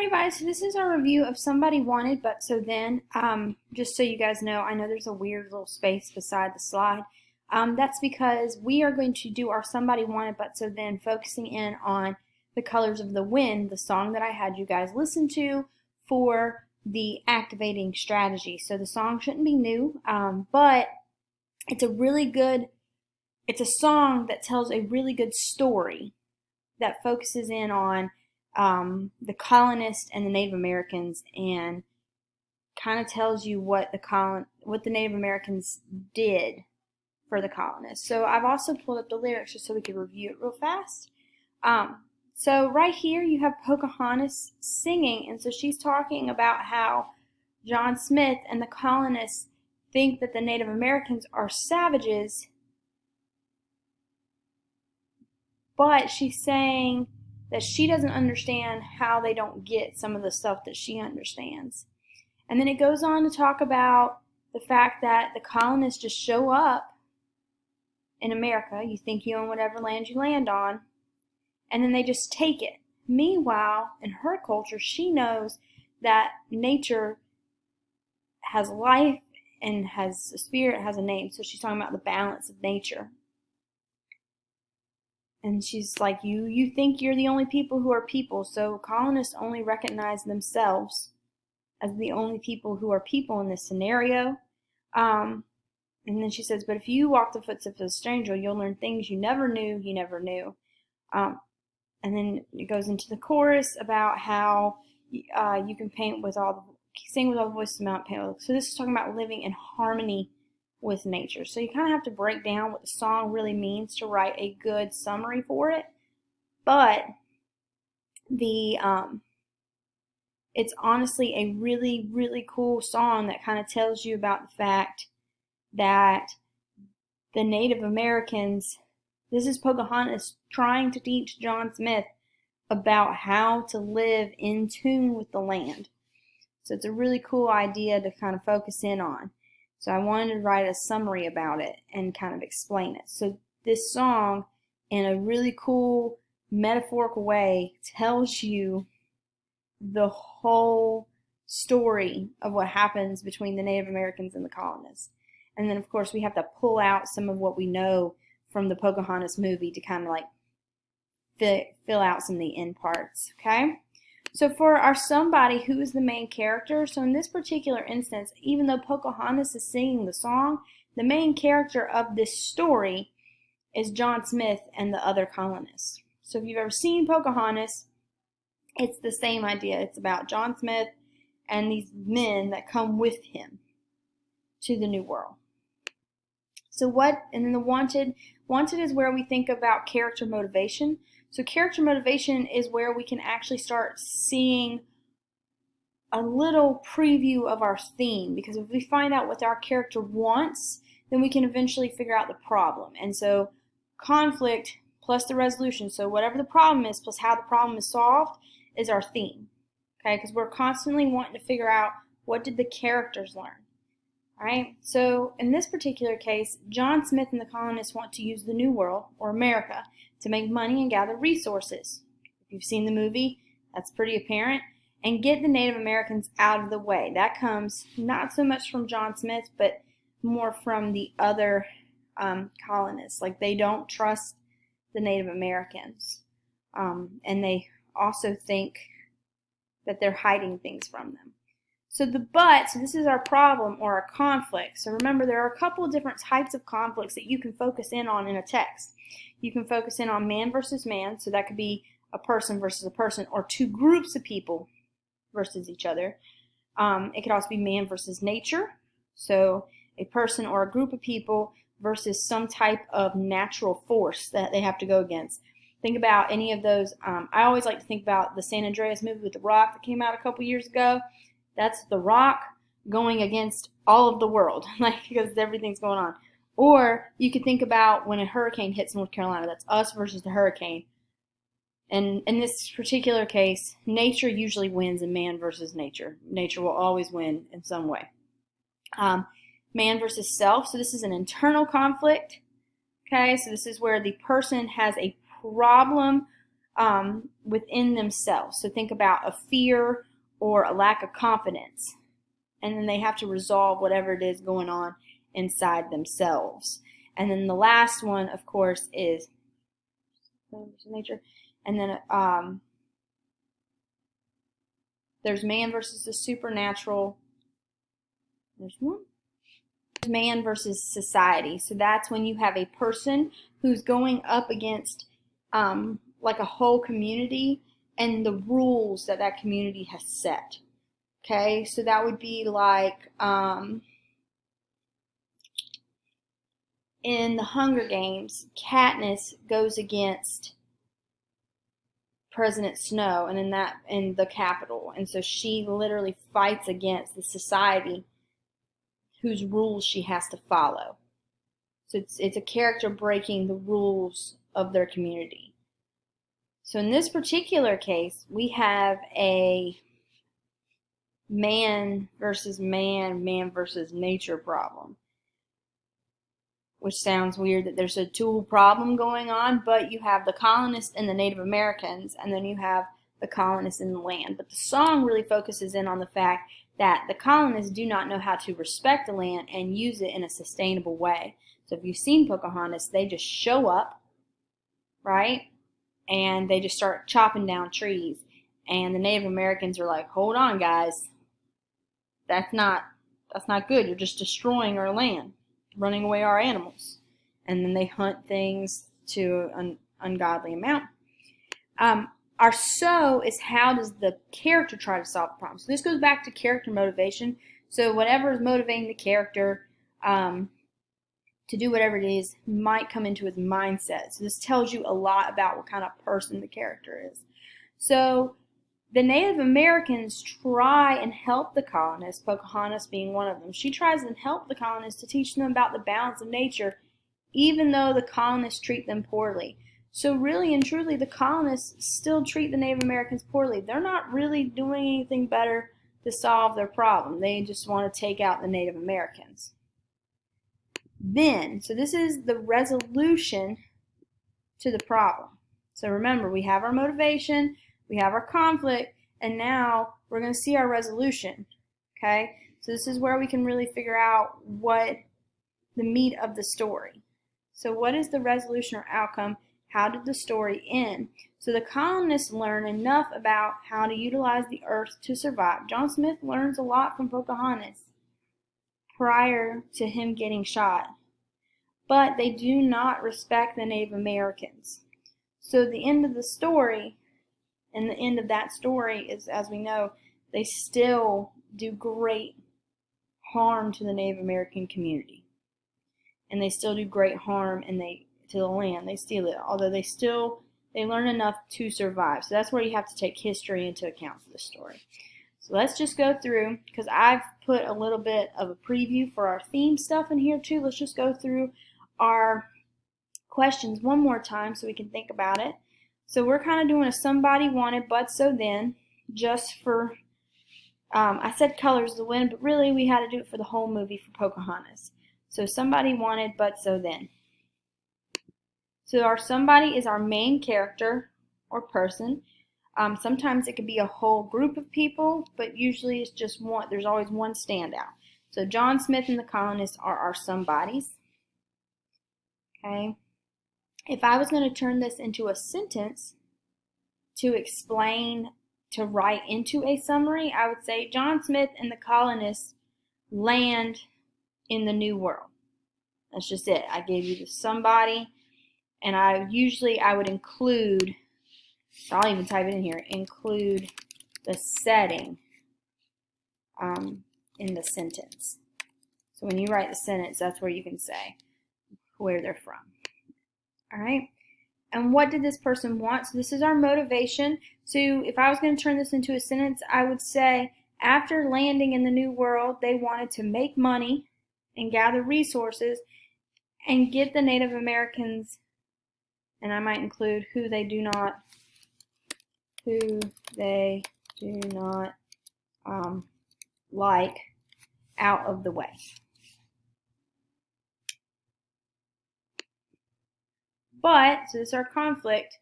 everybody, so this is our review of Somebody Wanted But So Then. Just so you guys know, I know there's a weird little space beside the slide. That's because we are going to do our Somebody Wanted But So Then, focusing in on The Colors of the Wind, the song that I had you guys listen to for the activating strategy. So the song shouldn't be new, but it's a song that tells a really good story that focuses in on the colonists and the Native Americans, and kind of tells you what the Native Americans did for the colonists. So I've also pulled up the lyrics just so we could review it real fast. So right here you have Pocahontas singing, and so she's talking about how John Smith and the colonists think that the Native Americans are savages, but she's saying that she doesn't understand how they don't get some of the stuff that she understands. And then it goes on to talk about the fact that the colonists just show up in America. You think you own whatever land you land on, and then they just take it. Meanwhile, in her culture, she knows that nature has life and has a spirit, has a name. So she's talking about the balance of nature. And she's like, you think you're the only people who are people. So colonists only recognize themselves as the only people who are people in this scenario. And then she says, but if you walk the footsteps of a stranger, you'll learn things you never knew you never knew. And then it goes into the chorus about how you can sing with all the voices of Mount Pain. So this is talking about living in harmony with nature. So you kind of have to break down what the song really means to write a good summary for it. But it's honestly a really, really cool song that kind of tells you about the fact that the Native Americans, this is Pocahontas trying to teach John Smith about how to live in tune with the land. So it's a really cool idea to kind of focus in on. So I wanted to write a summary about it and kind of explain it. So this song, in a really cool metaphorical way, tells you the whole story of what happens between the Native Americans and the colonists. And then, of course, we have to pull out some of what we know from the Pocahontas movie to kind of like fill out some of the end parts, okay? So for our somebody, who is the main character? So in this particular instance, even though Pocahontas is singing the song, the main character of this story is John Smith and the other colonists. So if you've ever seen Pocahontas, it's the same idea. It's about John Smith and these men that come with him to the New World. So and then the wanted is where we think about character motivation. So character motivation is where we can actually start seeing a little preview of our theme, because if we find out what our character wants, then we can eventually figure out the problem. And so conflict plus the resolution, so whatever the problem is plus how the problem is solved, is our theme. Okay, because we're constantly wanting to figure out, what did the characters learn? All right, so in this particular case, John Smith and the colonists want to use the New World, or America, to make money and gather resources. If you've seen the movie, that's pretty apparent. And get the Native Americans out of the way. That comes not so much from John Smith, but more from the other colonists. Like, they don't trust the Native Americans. And they also think that they're hiding things from them. So this is our problem, or our conflict. So remember, there are a couple of different types of conflicts that you can focus in on in a text. You can focus in on man versus man, so that could be a person versus a person, or two groups of people versus each other. It could also be man versus nature, so a person or a group of people versus some type of natural force that they have to go against. Think about any of those. I always like to think about the San Andreas movie with The Rock that came out a couple years ago. That's The Rock going against all of the world, because everything's going on. Or you could think about when a hurricane hits North Carolina. That's us versus the hurricane. And in this particular case, nature usually wins, and man versus nature. Nature will always win in some way. Man versus self. So this is an internal conflict. Okay, so this is where the person has a problem within themselves. So think about a fear or a lack of confidence, and then they have to resolve whatever it is going on inside themselves. And then the last one, of course, is nature. And then there's man versus the supernatural. There's one. Man versus society. So that's when you have a person who's going up against like a whole community and the rules that that community has set. Okay, so that would be like in the Hunger Games, Katniss goes against President Snow, and in the Capitol, and so she literally fights against the society whose rules she has to follow. So it's a character breaking the rules of their community. So in this particular case, we have a man versus man versus nature problem. Which sounds weird that there's a dual problem going on, but you have the colonists and the Native Americans, and then you have the colonists in the land. But the song really focuses in on the fact that the colonists do not know how to respect the land and use it in a sustainable way. So if you've seen Pocahontas, they just show up, right? And they just start chopping down trees. And the Native Americans are like, hold on, guys. That's not good. You're just destroying our land, running away our animals. And then they hunt things to an ungodly amount. Our so is how does the character try to solve the problem. So this goes back to character motivation. So whatever is motivating the character to do whatever it is might come into his mindset. So this tells you a lot about what kind of person the character is. So the Native Americans try and help the colonists, Pocahontas being one of them. She tries and help the colonists to teach them about the balance of nature, even though the colonists treat them poorly. So really and truly, the colonists still treat the Native Americans poorly. They're not really doing anything better to solve their problem. They just want to take out the Native Americans. So this is the resolution to the problem. So remember, we have our motivation, we have our conflict, and now we're going to see our resolution. Okay? So this is where we can really figure out what the meat of the story. So what is the resolution or outcome? How did the story end? So the colonists learn enough about how to utilize the earth to survive. John Smith learns a lot from Pocahontas prior to him getting shot. But they do not respect the Native Americans. So the end of the story, and the end of that story is, as we know, they still do great harm to the Native American community. And they still do great harm to the land. They steal it, although they learn enough to survive. So that's where you have to take history into account for the story. So let's just go through, because I've put a little bit of a preview for our theme stuff in here too. Let's just go through our questions one more time so we can think about it. So we're kind of doing a somebody wanted but so then, just for, I said colors of the wind, but really we had to do it for the whole movie for Pocahontas. So somebody wanted but so then. So our somebody is our main character or person. Sometimes it could be a whole group of people, but usually it's just one. There's always one standout. So John Smith and the colonists are our somebodies. Okay. If I was going to turn this into a sentence to explain, to write into a summary, I would say John Smith and the colonists land in the New World. That's just it. I gave you the somebody, and I would include, so I'll even type it in here, include the setting in the sentence. So when you write the sentence, that's where you can say where they're from. All right. And what did this person want? So this is our motivation. So if I was going to turn this into a sentence, I would say after landing in the New World, they wanted to make money and gather resources and get the Native Americans, and I might include who they do not like, out of the way. But, so this is our conflict,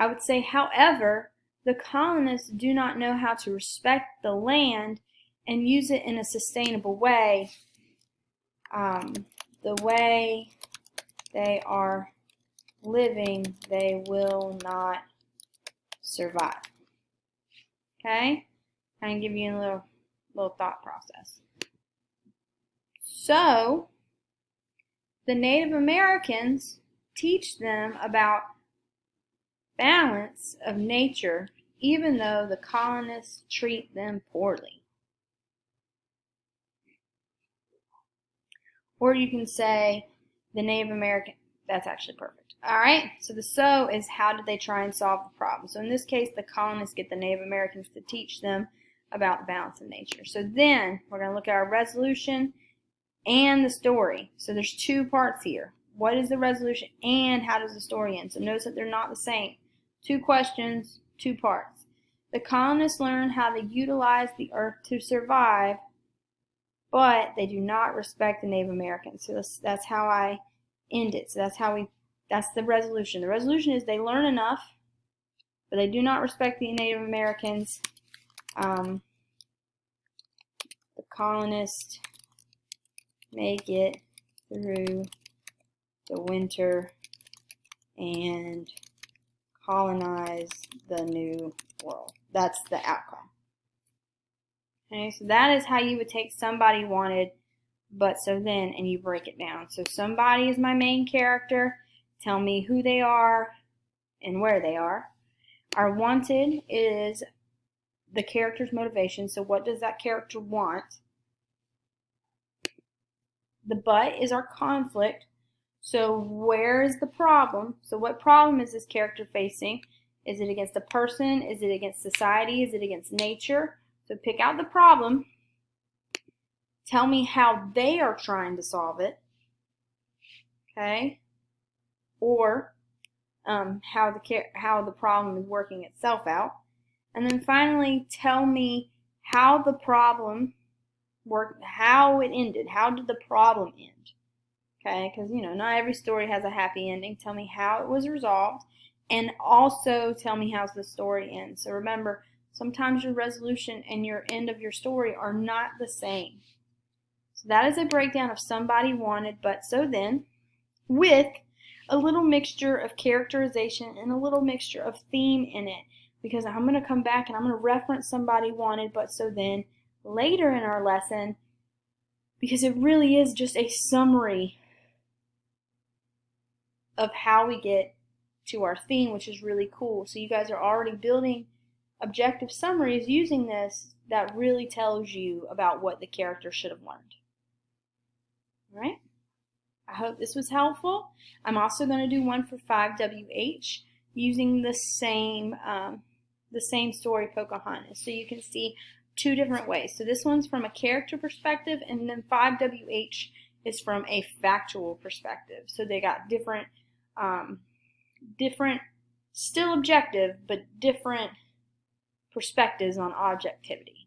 I would say, however, the colonists do not know how to respect the land and use it in a sustainable way. The way they are living, they will not survive. Okay? Kind of give you a little thought process. So, the Native Americans teach them about balance of nature, even though the colonists treat them poorly. Or you can say the Native American, that's actually perfect. All right, so the so is how did they try and solve the problem. So in this case, the colonists get the Native Americans to teach them about the balance of nature. So then we're going to look at our resolution and the story. So there's two parts here. What is the resolution and how does the story end? So notice that they're not the same. Two questions, two parts. The colonists learn how to utilize the earth to survive, but they do not respect the Native Americans. So that's how I end it. So that's the resolution. The resolution is they learn enough, but they do not respect the Native Americans. The colonists make it through the winter and colonize the new world. That's the outcome. Okay, so that is how you would take somebody wanted, but so then, and you break it down. So somebody is my main character. Tell me who they are and where they are. Our wanted is the character's motivation. So what does that character want? The but is our conflict. So where is the problem? So what problem is this character facing? Is it against a person? Is it against society? Is it against nature? So pick out the problem. Tell me how they are trying to solve it. Okay? Or how the problem is working itself out. And then finally, tell me how the problem worked, how it ended. How did the problem end? Okay, because not every story has a happy ending. Tell me how it was resolved, and also tell me how the story ends. So remember, sometimes your resolution and your end of your story are not the same. So that is a breakdown of Somebody Wanted, But So Then, with a little mixture of characterization and a little mixture of theme in it, because I'm going to come back and I'm going to reference Somebody Wanted, But So Then later in our lesson, because it really is just a summary of how we get to our theme, which is really cool. So you guys are already building objective summaries using this that really tells you about what the character should have learned. All right? I hope this was helpful. I'm also going to do one for 5WH using the same story, Pocahontas. So you can see two different ways. So this one's from a character perspective, and then 5WH is from a factual perspective. So they got different, still objective, but different perspectives on objectivity.